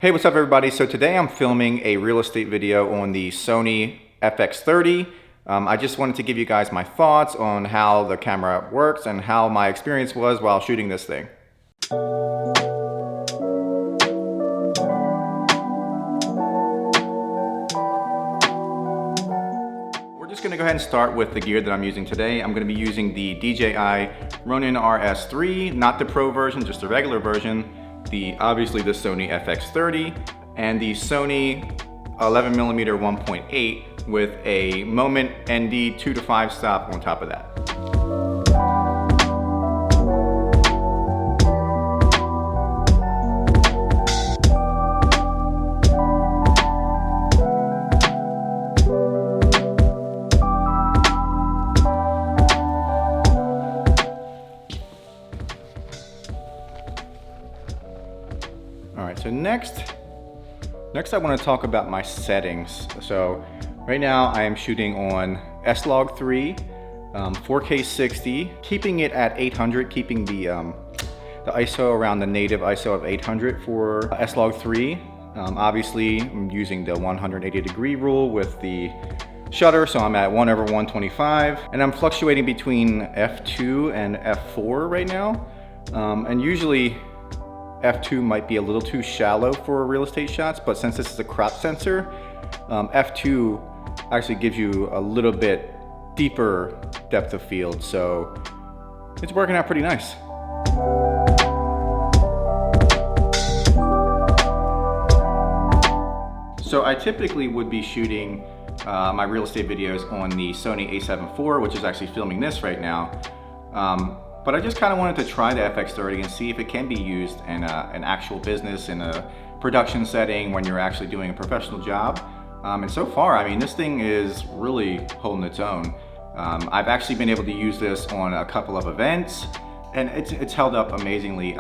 Hey, what's up everybody? So today I'm filming a real estate video on the Sony FX30. I just wanted to give you guys my thoughts on how the camera works and how my experience was while shooting this thing. We're just gonna go ahead and start with the gear that I'm using today. I'm gonna be using the DJI Ronin RS3, not the Pro version, just the regular version. Obviously the Sony FX30 and the Sony 11mm 1.8 with a Moment ND 2 to 5 stop on top of that. All right, so next I want to talk about my settings. So right now I am shooting on S-Log3, 4K 60, keeping it at 800, keeping the ISO around the native ISO of 800 for S-Log3. Obviously I'm using the 180-degree rule with the shutter, so I'm at 1/125, and I'm fluctuating between f2 and f4 right now, and usually f2 might be a little too shallow for real estate shots, but since this is a crop sensor, f2 actually gives you a little bit deeper depth of field, so it's working out pretty nice. So I typically would be shooting my real estate videos on the Sony A7IV, which is actually filming this right now. But I just kind of wanted to try the FX30 and see if it can be used in an actual business, in a production setting when you're actually doing a professional job. And so far, I mean, this thing is really holding its own. I've actually been able to use this on a couple of events, and it's held up amazingly.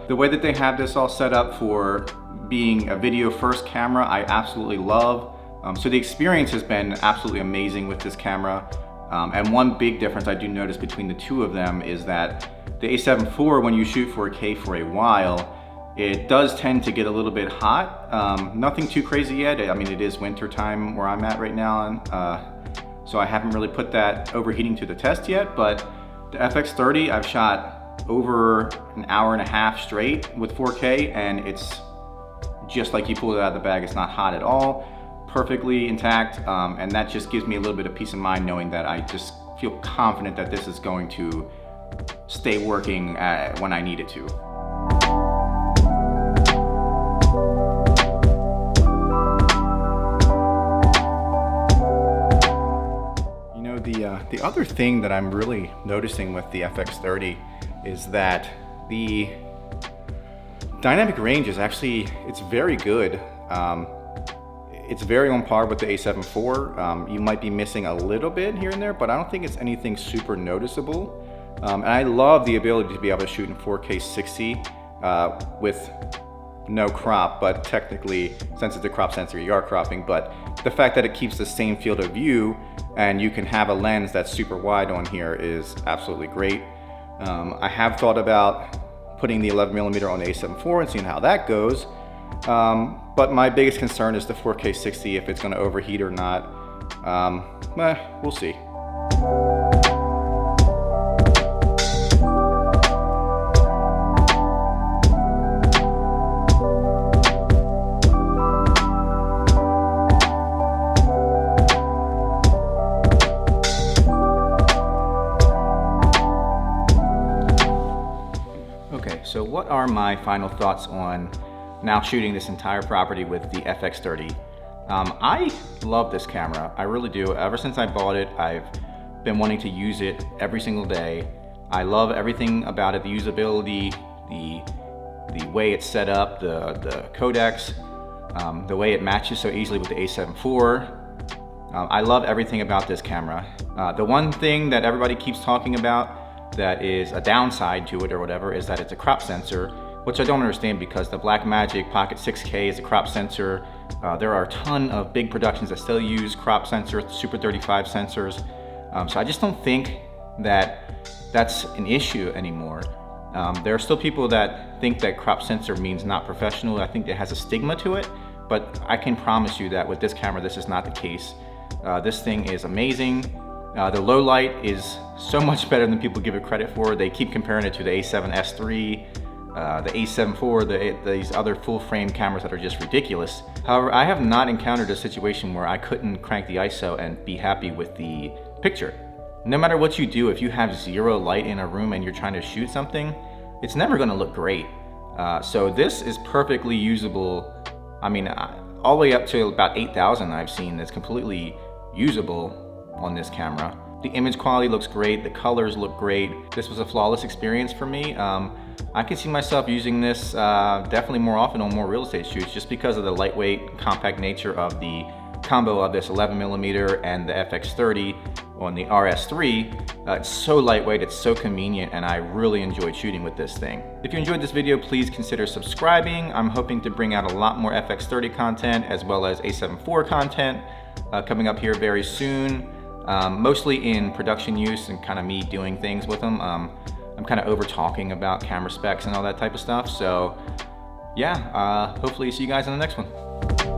The way that they have this all set up for being a video first camera, I absolutely love. So the experience has been absolutely amazing with this camera. And one big difference I do notice between the two of them is that the A7IV, when you shoot 4K for a while, it does tend to get a little bit hot. Nothing too crazy yet. I mean, it is winter time where I'm at right now, so I haven't really put that overheating to the test yet, but the FX30, I've shot over an hour and a half straight with 4K, and it's just like you pull it out of the bag. It's not hot at all. Perfectly intact, and that just gives me a little bit of peace of mind knowing that I just feel confident that this is going to stay working when I need it to. You know, the other thing that I'm really noticing with the FX30 is that the dynamic range is actually, it's very good. It's very on par with the A7IV. You might be missing a little bit here and there, but I don't think it's anything super noticeable. And I love the ability to be able to shoot in 4K 60 with no crop, but technically, since it's a crop sensor, you are cropping, but the fact that it keeps the same field of view and you can have a lens that's super wide on here is absolutely great. I have thought about putting the 11mm on the A7IV and seeing how that goes. But my biggest concern is the 4K 60, if it's going to overheat or not. We'll see. Okay, so what are my final thoughts on now shooting this entire property with the FX30? I love this camera, I really do. Ever since I bought it, I've been wanting to use it every single day. I love everything about it, the usability, the way it's set up, the codecs, the way it matches so easily with the A7IV. I love everything about this camera. The one thing that everybody keeps talking about that is a downside to it or whatever is that it's a crop sensor, which I don't understand because the Blackmagic Pocket 6K is a crop sensor. There are a ton of big productions that still use crop sensors, Super 35 sensors. So I just don't think that that's an issue anymore. There are still people that think that crop sensor means not professional. I think it has a stigma to it, but I can promise you that with this camera, this is not the case. This thing is amazing. The low light is so much better than people give it credit for. They keep comparing it to the A7S3, the A7IV, these other full frame cameras that are just ridiculous. However, I have not encountered a situation where I couldn't crank the ISO and be happy with the picture. No matter what you do, if you have zero light in a room and you're trying to shoot something, it's never gonna look great. So this is perfectly usable. I mean, all the way up to about 8,000 I've seen that's completely usable on this camera. The image quality looks great, the colors look great. This was a flawless experience for me. I can see myself using this definitely more often on more real estate shoots just because of the lightweight, compact nature of the combo of this 11mm and the FX30 on the RS3. It's so lightweight, it's so convenient, and I really enjoyed shooting with this thing. If you enjoyed this video, please consider subscribing. I'm hoping to bring out a lot more FX30 content as well as A7IV content coming up here very soon. Mostly in production use and kind of me doing things with them. I'm kind of over talking about camera specs and all that type of stuff. So yeah, hopefully see you guys in the next one.